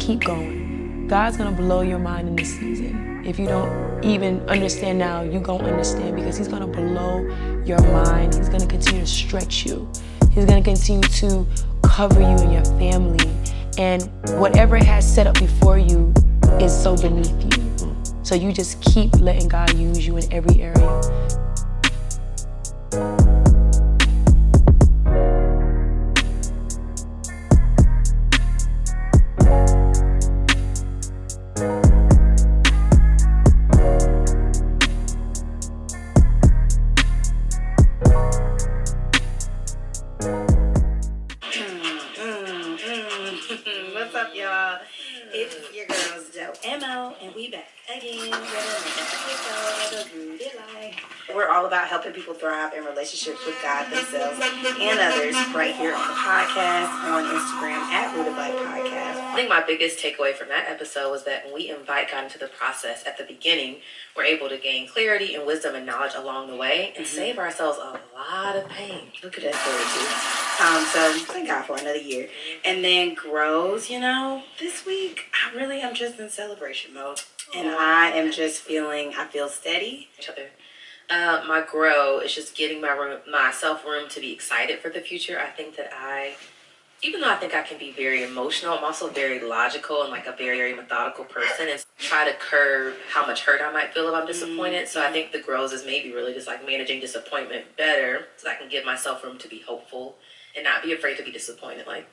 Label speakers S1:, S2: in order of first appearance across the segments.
S1: keep going. God's gonna blow your mind in this season. If you don't even understand now, you gonna understand, because he's gonna blow your mind. He's gonna continue to stretch you. He's gonna continue to cover you and your family. And whatever it has set up before you is so beneath you. So you just keep letting God use you in every area.
S2: What's up, y'all? It's your girls, Joe ML, and we back again with another episode of Life. We're all about helping people thrive in relationships with God, themselves, and others right here on the podcast, on Instagram at Rooted Life Podcast.
S3: I think my biggest takeaway from that episode was that when we invite God into the process at the beginning, we're able to gain clarity and wisdom and knowledge along the way and save ourselves a lot of pain.
S2: Look at that clarity. So thank God for another year. And then grows, this week I really am just in celebration mode. And I am just I feel steady.
S3: Each other. My grow is just getting myself room to be excited for the future. I think that even though I think I can be very emotional, I'm also very logical and like a very, very methodical person, and try to curb how much hurt I might feel if I'm disappointed. So I think the grows is maybe really just like managing disappointment better, so I can give myself room to be hopeful and not be afraid to be disappointed. Like,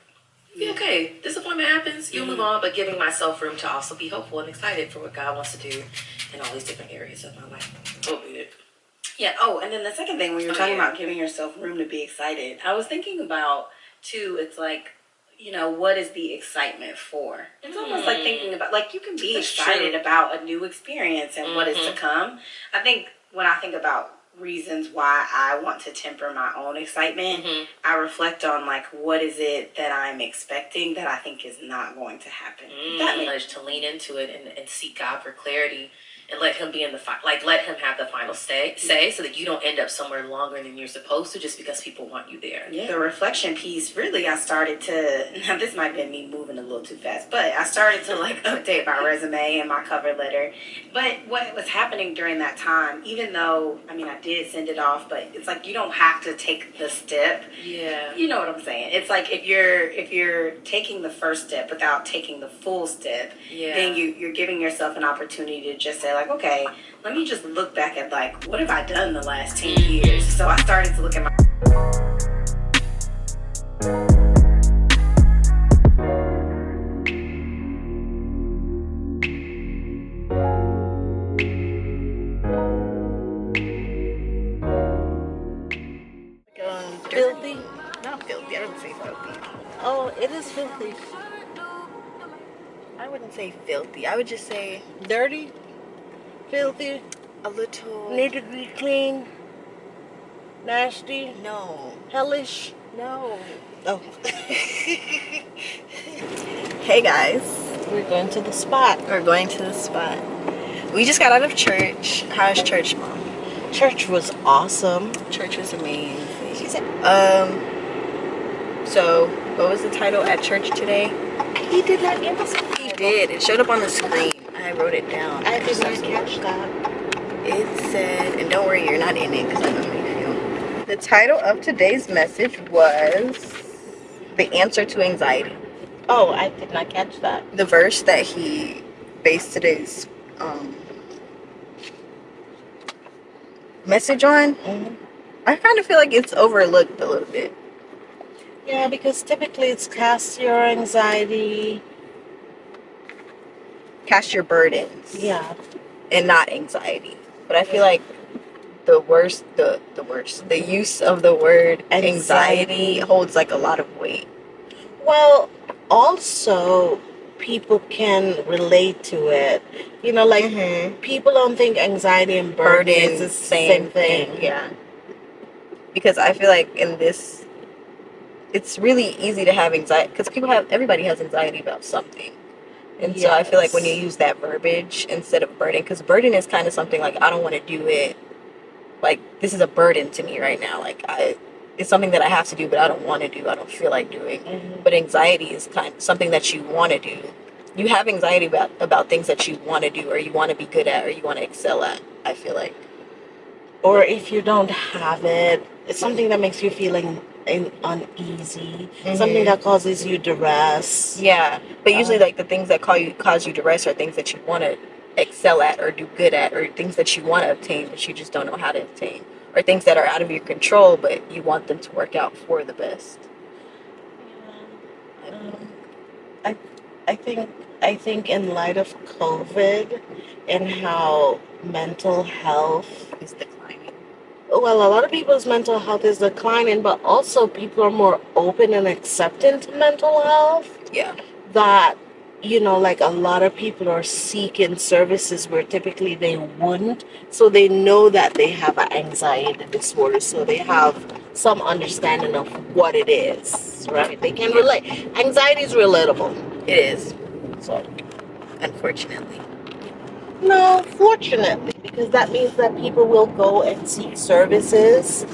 S3: be okay. Disappointment happens, you'll move on, but giving myself room to also be hopeful and excited for what God wants to do in all these different areas of my life. Oh, good.
S2: Yeah. Oh, and then the second thing, when you were talking about giving yourself room to be excited, I was thinking about, too, it's like, what is the excitement for? It's almost like thinking about, like, you can be excited about a new experience and what is to come. I think when I think about reasons why I want to temper my own excitement, I reflect on, like, what is it that I'm expecting that I think is not going to happen. That
S3: makes to lean into it and seek God for clarity. And let him be in the let him have the final say, so that you don't end up somewhere longer than you're supposed to just because people want you there.
S2: Yeah. The reflection piece, really, I started to. Now this might have been me moving a little too fast, but I started to update my resume and my cover letter. But what was happening during that time, even though I did send it off, but it's like you don't have to take the step.
S3: Yeah.
S2: You know what I'm saying? It's like if you're taking the first step without taking the full step, then you're giving yourself an opportunity to just say, like, okay, let me just look back at, like, what have I done the last 10 years? So I started to look at my...
S4: Filthy? Not filthy, I wouldn't say filthy. Oh, it is filthy. I wouldn't say filthy, I would just say dirty. Filthy,
S3: a little.
S4: need to be clean, nasty,
S3: No.
S4: hellish,
S3: No.
S4: oh. Hey guys, we're going to the spot. We just got out of church. How's church, Mom? Church was awesome.
S3: Church was amazing.
S4: She said, so what was the title at church today?
S2: He did not give us a
S4: He did. It showed up on the screen. I wrote it down.
S2: I did not catch that.
S4: It said, and don't worry, you're not in it because I know how you feel. The title of today's message was The Answer to Anxiety.
S2: Oh, I did not catch that.
S4: The verse that he based today's message on, I kind of feel like it's overlooked a little bit.
S2: Yeah, because typically it's cast your anxiety.
S4: Cast your burdens.
S2: Yeah.
S4: And not anxiety. But I feel like the use of the word anxiety holds like a lot of weight.
S2: Well, also people can relate to it. People don't think anxiety and burden is the same thing.
S4: Yeah. Because I feel like in this, it's really easy to have anxiety because everybody has anxiety about something. And so I feel like when you use that verbiage instead of burden, because burden is kind of something like, I don't want to do it. Like, this is a burden to me right now. Like, it's something that I have to do, but I don't want to do. I don't feel like doing. But anxiety is kind of something that you want to do. you have anxiety about things that you want to do or you want to be good at or you want to excel at, I feel like.
S5: Or if you don't have it, it's something that makes you feeling uneasy, something that causes you duress.
S4: Yeah, but usually like the things that cause you duress are things that you want to excel at or do good at, or things that you want to obtain but you just don't know how to obtain, or things that are out of your control but you want them to work out for the best.
S5: I think in light of COVID and how mental health
S4: It's declining.
S5: well, a lot of people's mental health is declining, but also people are more open and accepting to mental health.
S4: Yeah.
S5: That, you know, like a lot of people are seeking services where typically they wouldn't. So they know that they have an anxiety disorder. So they have some understanding of what it is, right? They can relate. Anxiety is relatable.
S4: It is,
S5: So,
S4: unfortunately.
S5: no, fortunately, because that means that people will go and seek services,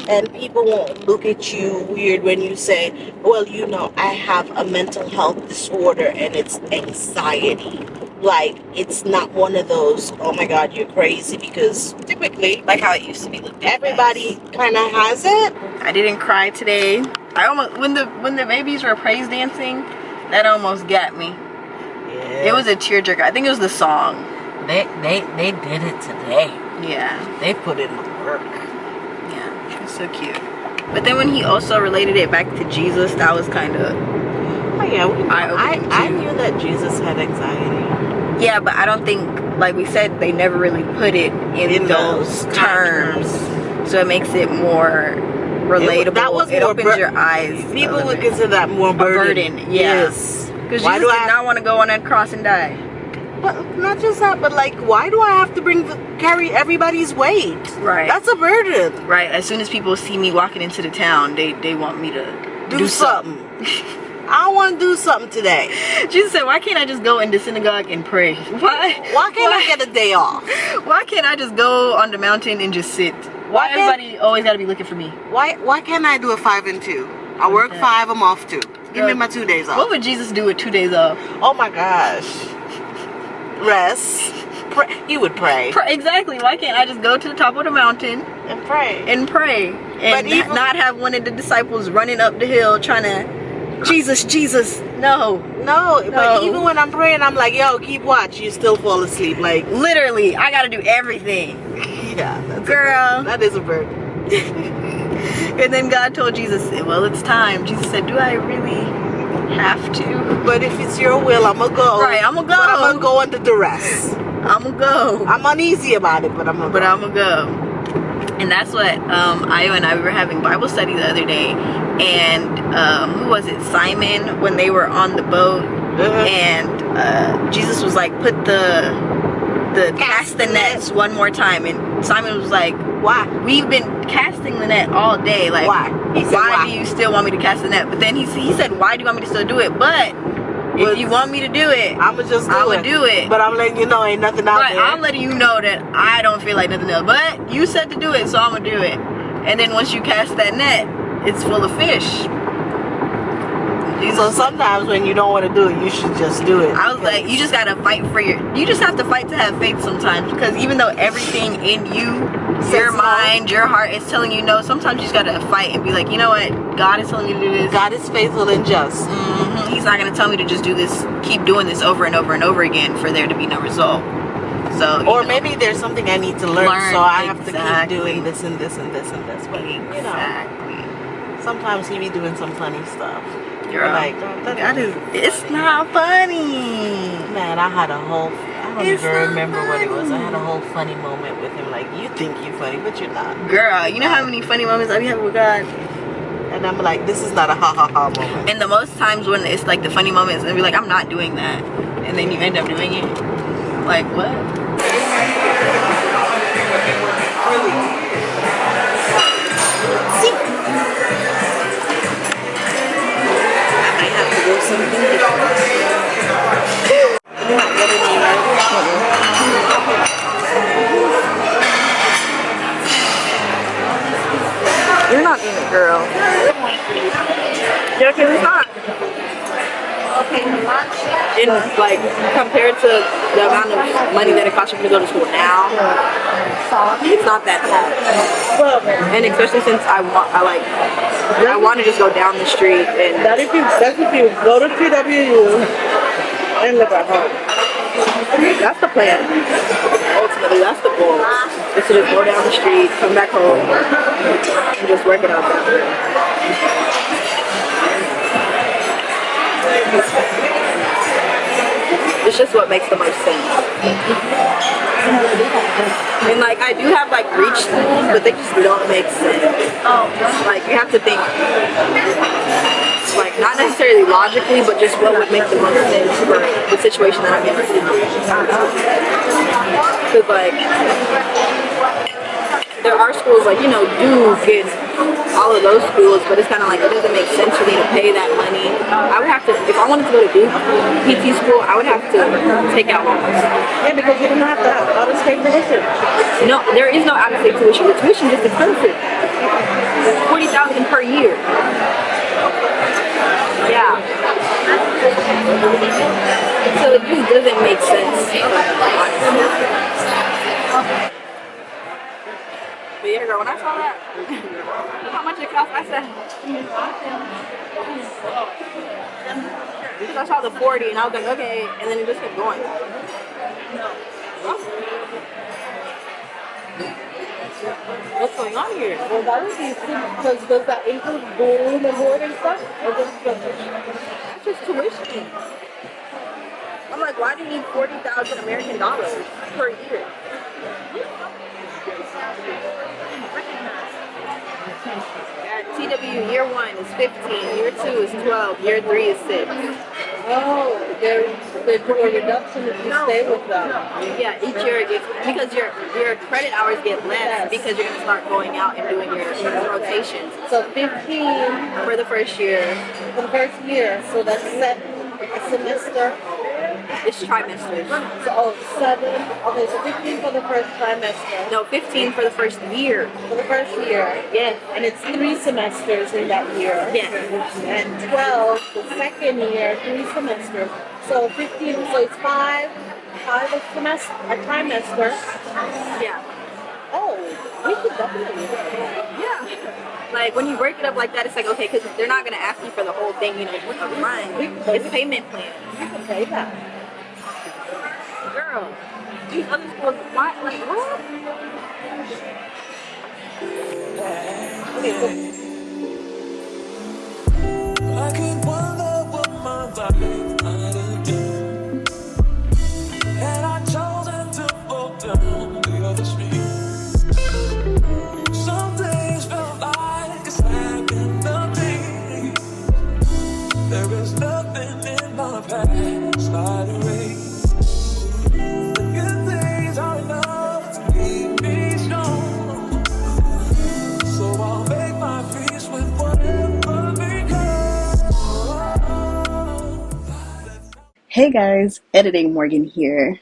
S5: and people won't look at you weird when you say, well, you know, I have a mental health disorder and it's anxiety. Like, it's not one of those, oh my God, you're crazy, because typically,
S4: Like how it used to be looked at.
S5: everybody kind of has it.
S4: I didn't cry today. I almost, when the babies were praise dancing, that almost got me.
S5: Yeah.
S4: It was a tearjerker. I think it was the song.
S5: They did it today.
S4: Yeah.
S5: They put in the work.
S4: Yeah, it was so cute. But then when he also related it back to Jesus, that was kind of...
S5: Oh yeah, I
S4: too.
S5: knew that Jesus had anxiety.
S4: Yeah, but I don't think, like we said, they never really put it in those terms. So it makes it more relatable. It opens your eyes.
S5: People would consider that more burden.
S4: Yeah.
S5: Yes.
S4: Because Jesus did not want to go on that cross and die.
S5: But not just that, but like, why do I have to carry everybody's weight?
S4: Right.
S5: That's a burden.
S4: Right. As soon as people see me walking into the town, they want me to
S5: Do something. I want to do something today.
S4: Jesus said, why can't I just go in the synagogue and pray? Why
S5: can't I get a day off?
S4: Why can't I just go on the mountain and just sit? Why everybody always got to be looking for me?
S5: Why can't I do a 5 and 2? I work 5, I'm off 2. Give me my 2 days off.
S4: What would Jesus do with 2 days off?
S5: Oh my gosh. Rest. He would pray.
S4: Exactly. Why can't I just go to the top of the mountain
S5: and pray?
S4: And not have one of the disciples running up the hill trying to, Jesus. No.
S5: But even when I'm praying, I'm like, yo, keep watch. You still fall asleep. Like,
S4: literally, I got to do everything.
S5: Yeah.
S4: Girl.
S5: That is a burden.
S4: And then God told Jesus, well, it's time. Jesus said, do I really have to?
S5: But if it's your will, I'm going to go.
S4: Right, I'm going to go.
S5: But I'm going to go under duress.
S4: I'm going to go.
S5: I'm uneasy about it, but I'm going to
S4: go. And that's what Ayo and I were having Bible study the other day. And who was it? Simon, when they were on the boat. And Jesus was like, put the cast the nets one more time. And Simon was like,
S5: why?
S4: We've been casting the net all day. Like,
S5: why?
S4: Why do you still want me to cast the net? But then he said, why do you want me to still do it? But if you want me to do it,
S5: I'ma do it. But I'm letting you know ain't nothing out there.
S4: I'm letting you know that I don't feel like nothing else. But you said to do it, so I'm gonna do it. And then once you cast that net, it's full of fish.
S5: So sometimes when you don't want to do it, you should just do it.
S4: I was like, you just gotta fight you just have to fight to have faith sometimes, because even though everything in you, your mind, your heart is telling you no, sometimes you just gotta fight and be like, you know what, God is telling you to do this.
S5: God is faithful and just.
S4: He's not gonna tell me to just do this, keep doing this over and over and over again for there to be no result. So,
S5: or maybe there's something I need to learn, so I have to keep doing this and this and this and this. But you know, sometimes he be doing some funny stuff.
S4: You're like, it's not funny.
S5: Man, I don't even remember what it was. I had a whole funny moment with him. Like, you think you're funny, but you're not.
S4: Girl, you know how many funny moments I've had with God?
S5: And I'm like, this is not a ha-ha-ha moment.
S4: And the most times when it's like the funny moments, and be like, I'm not doing that. And then you end up doing it. Like, what? You're not in it, girl. Yeah, because it's hot.
S5: Okay, lunch.
S4: in like compared to the amount of money that it costs you to go to school now, it's not that bad. And especially since I want to just go down the street and
S5: That's if you go to TWU and live at home.
S4: that's the plan. Ultimately, that's the goal. Is to just go down the street, come back home, and just work it out there. It's just what makes the most sense. And like I do have like reach schools, but they just don't make sense. Like you have to think, like not necessarily logically, but just what would make the most sense for the situation that I'm in. Because like there are schools like Duke and all of those schools, but it's kind of like it doesn't make sense for me to pay that money. I would have to, if I wanted to go to Duke PT school, I would have to take out loans.
S5: Yeah, because you don't have to have out-of-state tuition.
S4: No, there is no out-of-state tuition. The tuition is expensive. It's $40,000 per year. Yeah. So it just doesn't make sense. But yeah, girl, when I saw that, how much it cost, I said, because I saw the 40 and I was like, okay, and then it just kept going. What's going on here?
S5: Well, that would be because does that include room and board and stuff? Or just
S4: That's just tuition. I'm like, why do you need 40,000 American dollars per year? At TW, year 1 is 15, year 2 is 12, year 3 is 6.
S5: Oh, they do a reduction if you stay with them.
S4: Yeah, each year it gets, because your credit hours get less because you're going to start going out and doing your rotations.
S5: So 15
S4: For the first year,
S5: for the first year, so that's a semester.
S4: it's trimesters.
S5: So 7. Okay, so 15 for the first trimester.
S4: No, 15 for the first year.
S5: For the first year.
S4: Yeah.
S5: And it's 3 semesters in that year.
S4: Yes.
S5: And 12 the second year, 3 semesters. So 15, so it's 5 a semester, a trimester.
S4: Yeah.
S5: Oh, we could definitely do that.
S4: Yeah. Like when you break it up like that, it's like, okay, because they're not going to ask you for the whole thing, up front. It's payment plan.
S5: We could pay that.
S4: Girl, these other schools, why, like, what?
S5: Okay, so
S6: I could wonder what my life might have been had I chosen to walk down the other street. Some days felt like a slap in the teeth. There is nothing in my past I'd erase. The good things are enough to keep me strong. So I'll make my peace with whatever becomes.
S4: Hey guys, Editing Morgan here.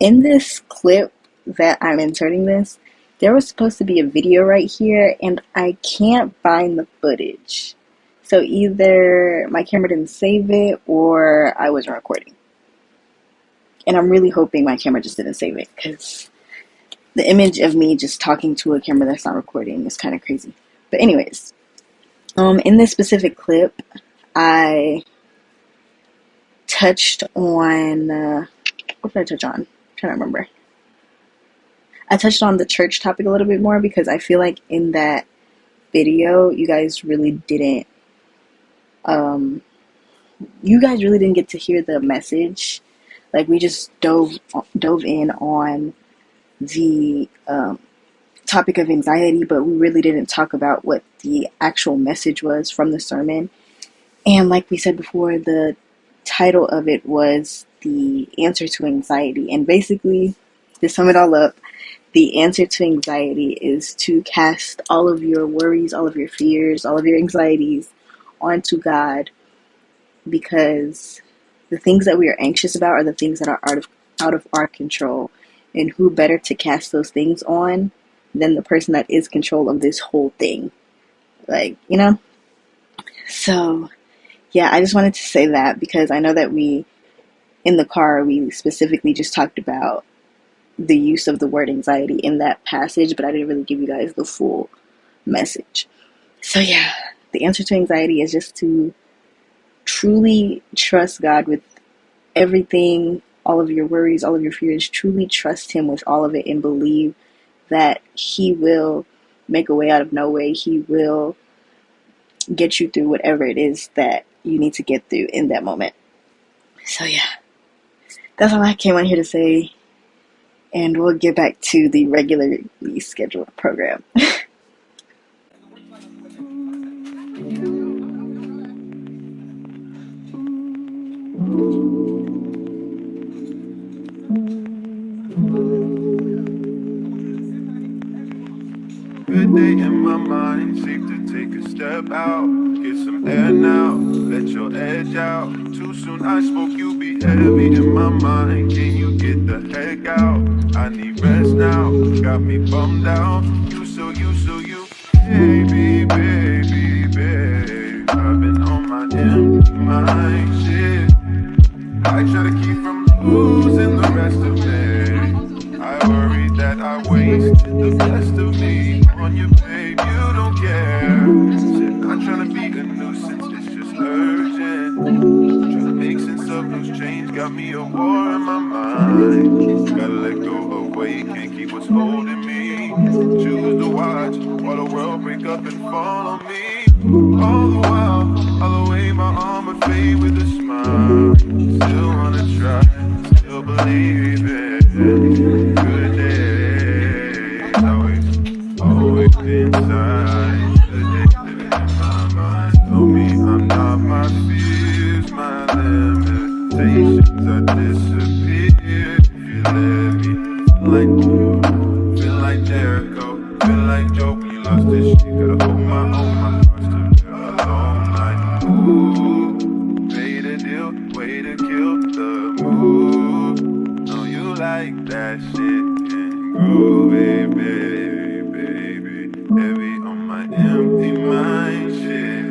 S4: In this clip that I'm inserting this, there was supposed to be a video right here, and I can't find the footage. So either my camera didn't save it, or I wasn't recording. And I'm really hoping my camera just didn't save it, because the image of me just talking to a camera that's not recording is kind of crazy. But anyways, in this specific clip, I touched on, what did I touch on? I'm trying to remember. I touched on the church topic a little bit more because I feel like in that video, you guys really didn't get to hear the message. Like we just dove in on the topic of anxiety, but we really didn't talk about what the actual message was from the sermon. And like we said before, the title of it was The Answer to Anxiety. And basically, to sum it all up, the answer to anxiety is to cast all of your worries, all of your fears, all of your anxieties onto God, because the things that we are anxious about are the things that are out of our control. And who better to cast those things on than the person that is control of this whole thing? Like, So, yeah, I just wanted to say that because I know that in the car, we specifically just talked about the use of the word anxiety in that passage, but I didn't really give you guys the full message. So yeah, the answer to anxiety is just to truly trust God with everything, all of your worries, all of your fears. Truly trust Him with all of it and believe that He will make a way out of no way. He will get you through whatever it is that you need to get through in that moment. So yeah, that's all I came on here to say. And we'll get back to the regularly scheduled program.
S6: Good day in my mind, safe to take a step out. Get some air now, let your edge out. Too soon I spoke, you be heavy in my mind. Can you get the heck out? I need rest now, got me bummed out. You, baby, baby, babe. I've been on my empty mind, shit. I try to keep from losing the rest of me. I worry that I wasted the best of me on you, babe. You don't care. Said not trying to be a nuisance, it's just urgent. Trying to make sense of loose change, got me a war in my mind. Gotta let go of weight, can't keep what's holding me. Choose to watch while the world break up and fall on me. All the while, I'll wave my arm and fade with a smile. Still wanna try, still believe it. Good days, always inside. Good days living in my mind. Tell me I'm not my fears, my limitations are disappeared. If you let me, feel like Jericho, feel like Joe when you lost this shit. Gotta hold my trust to bear a long night. Ooh, made a deal, way to kill the mood. Know you like that shit and groovy, baby. Heavy on my empty mind, shit.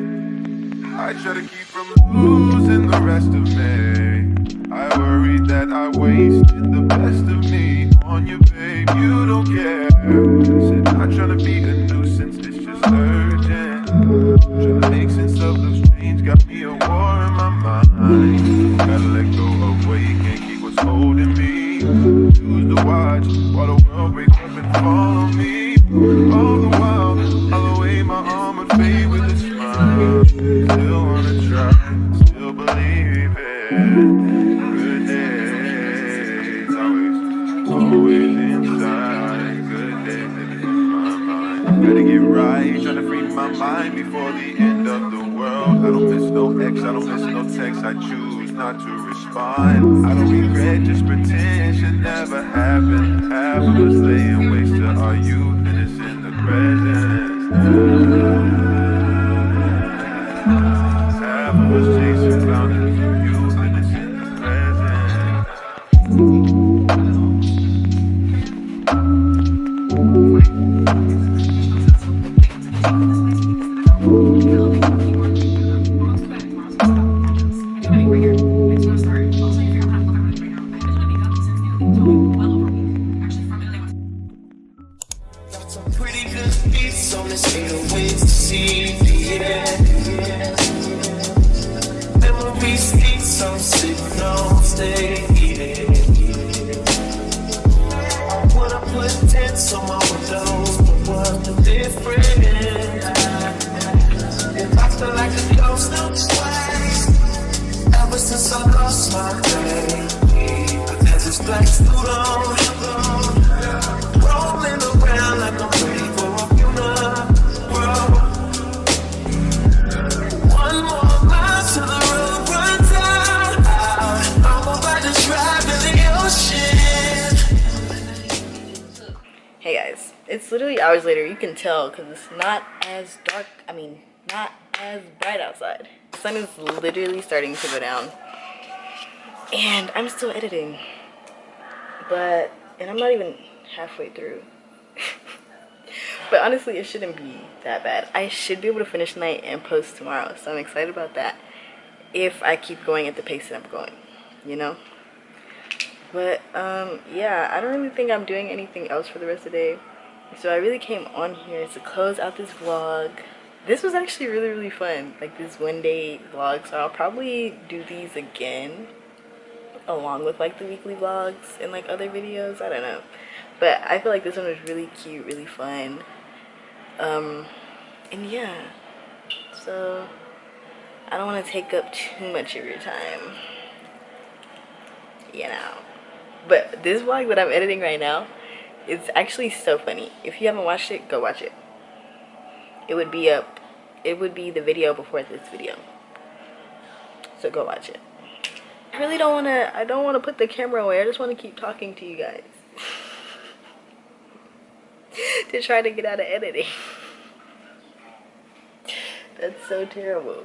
S6: I try to keep from losing the rest of me. I worry that I wasted the best of me on you, babe. You don't care. Said not trying to be a nuisance, it's just urgent. Trying to make sense of those change, got me a war in my mind. Gotta let go of weight, can't keep what's holding me. Choose to watch while the world break up and fall on me. All the while, I'll wave my arm and fade with a smile. Still wanna try, still believe it. Good days, always inside. Good days living in my mind. Gotta get right, trying to free my mind before the end of the world. I don't miss no ex, I don't miss no text. I choose not to respond. I don't regret, just pretend should never happen. Half of us laying waste to our youth, and it's in the present. Half of us chasing fountains of youth, and it's in the present.
S7: Got some pretty good beats on this 808 to see the end. Memories speak, some signal stay heated. I wanna put tents on my windows, but what different? If I feel like a ghost, no twice. Ever since I lost my baby, I've had this black suit on. Rolling around like I'm ready for a funeral. One more mile to the road runs out. I'm about to drive to the ocean.
S4: Hey guys, it's literally hours later. You can tell because it's not as dark, not as bright outside. The sun is literally starting to go down. And I'm still editing. And I'm not even halfway through. But honestly, it shouldn't be that bad. I should be able to finish tonight and post tomorrow, so I'm excited about that. if I keep going at the pace that I'm going, you know? But yeah, I don't really think I'm doing anything else for the rest of the day. So I really came on here to close out this vlog. This was actually really, really fun. Like this one day vlog. So I'll probably do these again along with like the weekly vlogs and like other videos. I don't know. But I feel like this one was really cute, really fun. And yeah. So I don't want to take up too much of your time. You know. But this vlog that I'm editing right now, it's actually so funny. If you haven't watched it, go watch it. It would be up. It would be the video before this video. So go watch it. I really don't want to. I don't want to put the camera away. I just want to keep talking to you guys. To try to get out of editing. That's so terrible.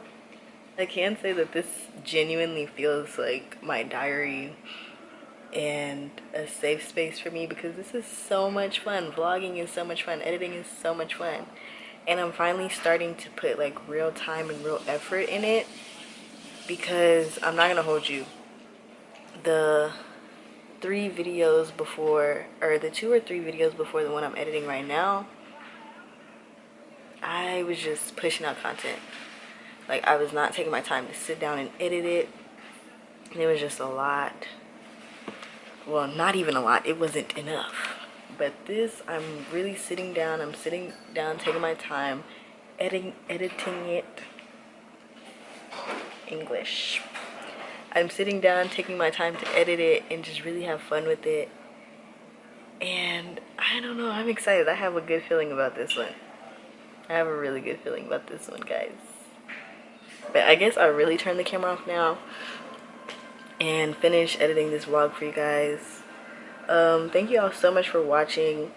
S4: I can say that this genuinely feels like my diary and a safe space for me, because this is so much fun. Vlogging is so much fun. Editing is so much fun. And I'm finally starting to put like real time and real effort in it, because I'm not gonna hold you. The 3 videos before, or the 2 or 3 videos before the one I'm editing right now, I was just pushing out content. Like I was not taking my time to sit down and edit it. And it was just a lot. Well, not even a lot. It wasn't enough. But this, I'm really sitting down. I'm sitting down, taking my time, editing it. English. I'm sitting down, taking my time to edit it and just really have fun with it. And I don't know, I'm excited. I have a good feeling about this one. I have a really good feeling about this one, guys. But I guess I'll really turn the camera off now and finish editing this vlog for you guys. Thank you all so much for watching.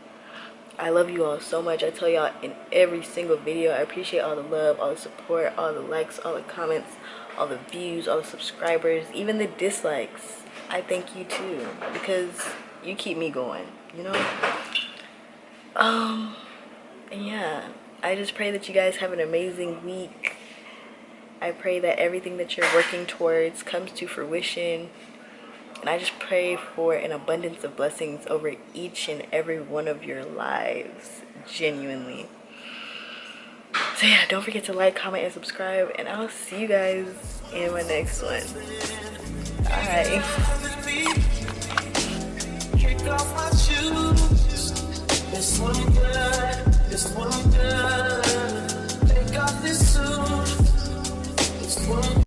S4: I love you all so much. I tell y'all in every single video, I appreciate all the love, all the support, all the likes, all the comments, all the views, all the subscribers, even the dislikes. I thank you too, because you keep me going, you know? And yeah, I just pray that you guys have an amazing week. I pray that everything that you're working towards comes to fruition. And I just pray for an abundance of blessings over each and every one of your lives, genuinely. So yeah, don't forget to like, comment, and subscribe, and I'll see you guys in my next one. Bye.
S7: Kick off my shoes.